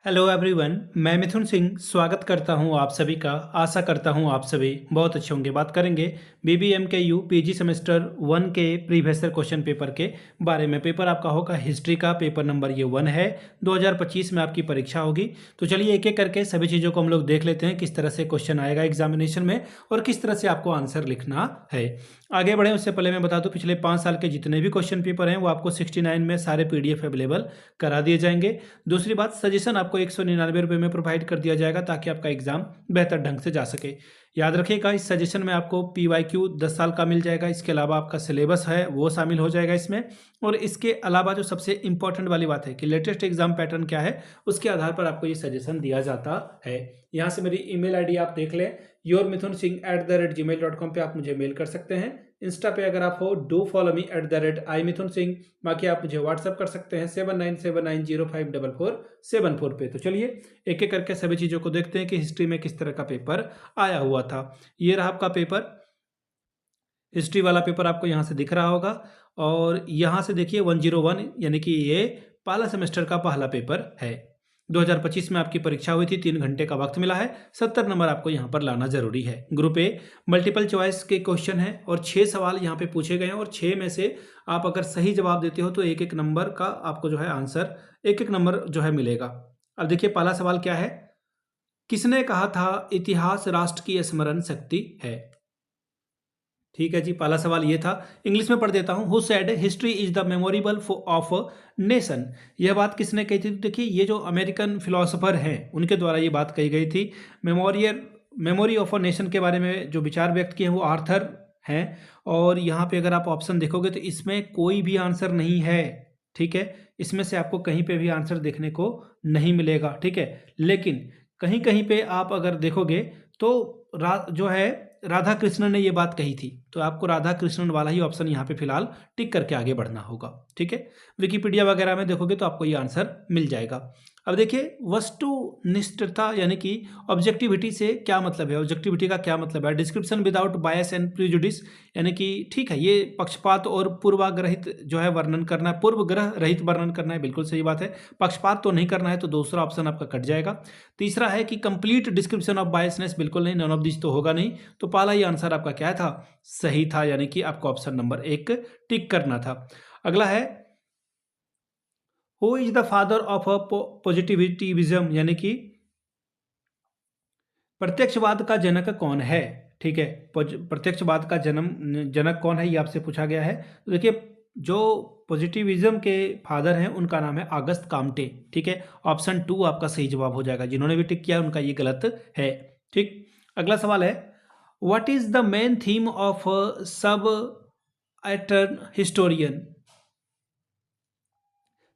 Hello everyone, मैं मिथुन सिंह स्वागत करता हूं आप सभी का। आशा करता हूं आप सभी बहुत अच्छे होंगे। बात करेंगे बीबीएमकेयू पीजी सेमेस्टर 1 के प्रीवियस ईयर क्वेश्चन पेपर के बारे में। पेपर आपका होगा हिस्ट्री का, पेपर नंबर ये 1 है। 2025 में आपकी परीक्षा होगी। तो चलिए एक एक करके सभी चीज़ों को हम लोग देख लेते हैं, किस तरह से क्वेश्चन आएगा एग्जामिनेशन में और किस तरह से आपको आंसर लिखना है। आगे बढ़े उससे पहले मैं बता दूं, पिछले 5 साल के जितने भी क्वेश्चन पेपर हैं वो आपको 69 में सारे पीडीएफ अवेलेबल करा दिए जाएंगे। दूसरी बात, सजेशन आपको 199 रुपये में प्रोवाइड कर दिया जाएगा ताकि आपका एग्जाम बेहतर ढंग से जा सके। याद रखिएगा, इस सजेशन में आपको पीवाईक्यू 10 साल का मिल जाएगा। इसके अलावा आपका सिलेबस है वो शामिल हो जाएगा इसमें। और इसके अलावा जो सबसे इंपॉर्टेंट वाली बात है कि लेटेस्ट एग्जाम पैटर्न क्या है, उसके आधार पर आपको ये सजेशन दिया जाता है। यहाँ से मेरी ईमेल आईडी आप देख लें, yourmithunSingh@gmail.com पे आप मुझे मेल कर सकते हैं। इंस्टा पे अगर आप हो, डू फॉलो मी @iMithunSingh। बाकी आप मुझे व्हाट्सअप कर सकते हैं 7979054474 पे। तो चलिए एक एक करके सभी चीज़ों को देखते हैं कि हिस्ट्री में किस तरह का पेपर आया हुआ था। ये रहा आपका पेपर, हिस्ट्री वाला पेपर आपको यहाँ से दिख रहा होगा। और यहाँ से देखिए 101, यानी कि ये पहला सेमेस्टर का पहला पेपर है। 2025 में आपकी परीक्षा हुई थी, 3 घंटे का वक्त मिला है। 70 नंबर आपको यहाँ पर लाना जरूरी है। ग्रुप ए मल्टीपल चॉइस के क्वेश्चन है और 6 सवाल यहाँ पे पूछे गए हैं और 6 में से आप अगर सही जवाब देते हो तो एक एक नंबर का आपको जो है आंसर, एक एक नंबर जो है मिलेगा। अब देखिए पहला सवाल क्या है, किसने कहा था इतिहास राष्ट्र की स्मरण शक्ति है। ठीक है जी, पहला सवाल ये था। इंग्लिश में पढ़ देता हूँ। Who said history is the memorable of nation. यह बात किसने कही थी? तो देखिए ये जो अमेरिकन फिलोसोफर हैं उनके द्वारा ये बात कही गई थी। मेमोरी ऑफ अ नेशन के बारे में जो विचार व्यक्त किए हैं वो आर्थर हैं। और यहाँ पे अगर आप ऑप्शन देखोगे तो इसमें कोई भी आंसर नहीं है। ठीक है, इसमें से आपको कहीं पे भी आंसर देखने को नहीं मिलेगा। ठीक है, लेकिन कहीं कहीं पे आप अगर देखोगे तो जो है राधा कृष्णन ने ये बात कही थी, तो आपको राधा कृष्णन वाला ही ऑप्शन यहाँ पे फिलहाल टिक करके आगे बढ़ना होगा। ठीक है, विकिपीडिया वगैरह में देखोगे तो आपको ये आंसर मिल जाएगा। अब देखिए वस्तुनिष्ठता यानी कि ऑब्जेक्टिविटी से क्या मतलब है, ऑब्जेक्टिविटी का क्या मतलब है। Description without bias and prejudice, यानी कि ठीक है ये पक्षपात और पूर्वाग्रहित जो है वर्णन करना है, पूर्वग्रह रहित वर्णन करना है। बिल्कुल सही बात है, पक्षपात तो नहीं करना है, तो दूसरा ऑप्शन आपका कट जाएगा। तीसरा है कि कंप्लीट डिस्क्रिप्शन ऑफ बायसनेस, बिल्कुल नहीं, नॉन ऑफ दिस तो होगा नहीं। तो पहला ही आंसर आपका क्या था, सही था, यानी कि आपको ऑप्शन नंबर 1 टिक करना था। अगला है who is the father of a positivism, यानी कि प्रत्यक्षवाद का जनक कौन है। ठीक है, प्रत्यक्षवाद का जनक कौन है ये आपसे पूछा गया है। तो देखिए जो पॉजिटिविज्म के फादर हैं उनका नाम है ऑगस्ट काम्टे। ठीक है, ऑप्शन 2 आपका सही जवाब हो जाएगा। जिन्होंने भी टिक किया उनका ये गलत है। ठीक, अगला सवाल है what is the main theme of सब एटर्न हिस्टोरियन।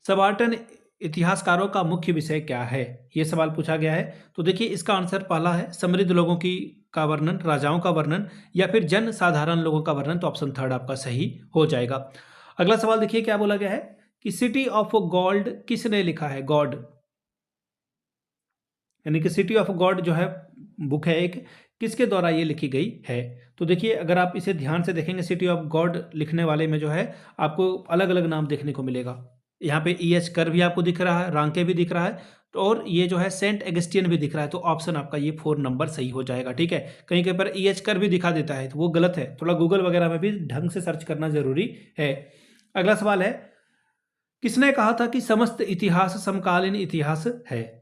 सबाल्टर्न इतिहासकारों का मुख्य विषय क्या है, ये सवाल पूछा गया है। तो देखिए इसका आंसर पहला है समृद्ध लोगों की का वर्णन, राजाओं का वर्णन या फिर जन साधारण लोगों का वर्णन। तो ऑप्शन 3 आपका सही हो जाएगा। अगला सवाल देखिए क्या बोला गया है कि सिटी ऑफ गॉड किसने लिखा है। गॉड यानी कि सिटी ऑफ गॉड जो है बुक है एक, किसके द्वारा ये लिखी गई है। तो देखिए अगर आप इसे ध्यान से देखेंगे, सिटी ऑफ गॉड लिखने वाले में जो है आपको अलग अलग नाम देखने को मिलेगा। यहाँ पे EH कर भी आपको दिख रहा है, रांके भी दिख रहा है, और ये जो है सेंट एगस्टियन भी दिख रहा है। तो ऑप्शन आपका ये 4 नंबर सही हो जाएगा। ठीक है, कहीं कहीं पर EH कर भी दिखा देता है तो वो गलत है, थोड़ा गूगल वगैरह में भी ढंग से सर्च करना जरूरी है। अगला सवाल है किसने कहा था कि समस्त इतिहास समकालीन इतिहास है।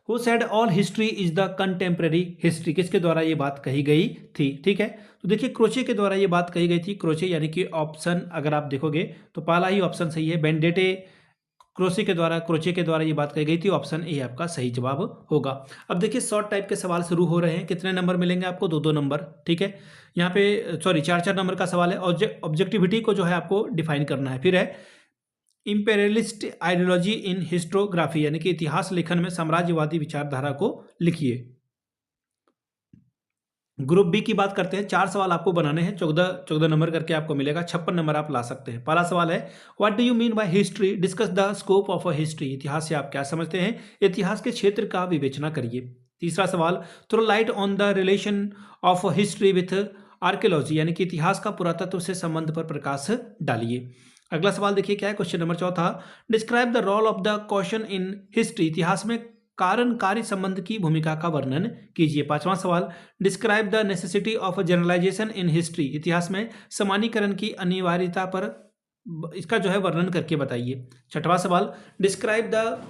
Who said all history is the contemporary history, किसके द्वारा ये बात कही गई थी। ठीक है, तो देखिए क्रोचे के द्वारा ये बात कही गई थी। क्रोचे यानी कि ऑप्शन अगर आप देखोगे तो पहला ही ऑप्शन सही है, बेंडेटे क्रोचे के द्वारा ये बात कही गई थी। ऑप्शन ए आपका सही जवाब होगा। अब देखिए शॉर्ट टाइप के सवाल शुरू हो रहे हैं। कितने नंबर मिलेंगे आपको, 2-2 नंबर। ठीक है, यहाँ पे 4-4 नंबर का सवाल है। ऑब्जेक्टिविटी को जो है आपको डिफाइन करना है। फिर है इंपेरियलिस्ट आइडियोलॉजी इन हिस्टोग्राफी, यानी कि इतिहास लेखन में साम्राज्यवादी विचारधारा को लिखिए। ग्रुप बी की बात करते हैं। 4 सवाल आपको बनाने हैं, 14 नंबर करके आपको मिलेगा। 56 नंबर आप ला सकते हैं। पहला सवाल है what do you mean by history, discuss the scope of a history. इतिहास से आप क्या समझते हैं, इतिहास के क्षेत्र का विवेचना करिए। तीसरा सवाल throw light on the relation of history with archaeology, यानी कि इतिहास का पुरातत्व से संबंध पर प्रकाश डालिए। अगला सवाल देखिए क्या है, क्वेश्चन नंबर चौथा, describe the role of the question in history, इतिहास में कारण कार्य संबंध की भूमिका का वर्णन कीजिए। पांचवा सवाल, describe the necessity of generalisation in history, इतिहास में सामान्यीकरण की अनिवार्यता पर इसका जो है वर्णन करके बताइए। छठवां सवाल, describe the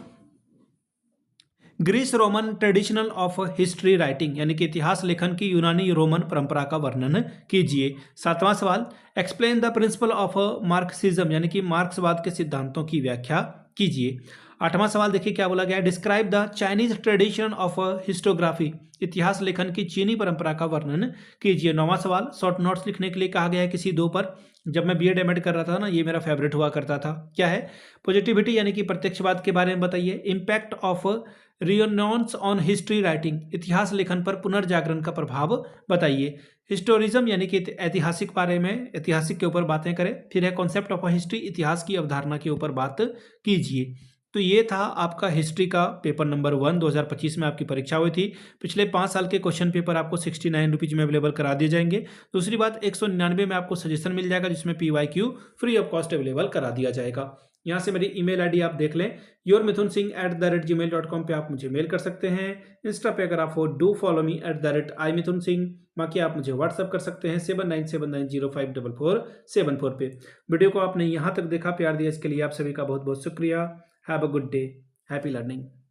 Greece Roman traditional of history writing, यानी कि इतिहास लेखन की यूनानी रोमन परंपरा का वर्णन कीजिए। सातवां सवाल, explain the principle of Marxism, यानी कि मार्क्सवाद के सिद्धांतों की व्याख्या कीजिए। आठवां सवाल देखिए क्या बोला गया है, describe the Chinese tradition of historiography, इतिहास लेखन की चीनी परंपरा का वर्णन कीजिए। नौवां सवाल, शॉर्ट नोट्स लिखने के लिए कहा गया है किसी दो पर। जब मैं बीएड एमएड कर रहा था ना, ये मेरा फेवरेट हुआ करता था। क्या है, पॉजिटिविटी यानी कि प्रत्यक्षवाद के बारे में बताइए। Impact of Renaissance on history writing, इतिहास लेखन पर पुनर्जागरण का प्रभाव बताइए। हिस्टोरिज्म यानी कि ऐतिहासिक बारे में, ऐतिहासिक के ऊपर बातें करें। फिर है कॉन्सेप्ट ऑफ हिस्ट्री, इतिहास की अवधारणा के ऊपर बात कीजिए। तो ये था आपका हिस्ट्री का पेपर नंबर 1 2025 में आपकी परीक्षा हुई थी। पिछले 5 साल के क्वेश्चन पेपर आपको 69 रुपीज़ में अवेलेबल करा दिए जाएंगे। दूसरी बात, 199 में आपको सजेशन मिल जाएगा, जिसमें PYQ free of cost available करा दिया जाएगा। यहाँ से मेरी ईमेल आईडी आप देख लें, yourmithunsingh@gmail.com पे आप मुझे मेल कर सकते हैं। इंस्टा पे अगर आप हो, डू फॉलो मी @imithunsingh। बाकी आप मुझे व्हाट्सअप कर सकते हैं 7979054474 पे। वीडियो को आपने यहाँ तक देखा, प्यार दिया, इसके लिए आप सभी का बहुत बहुत शुक्रिया। Have a good day, happy learning.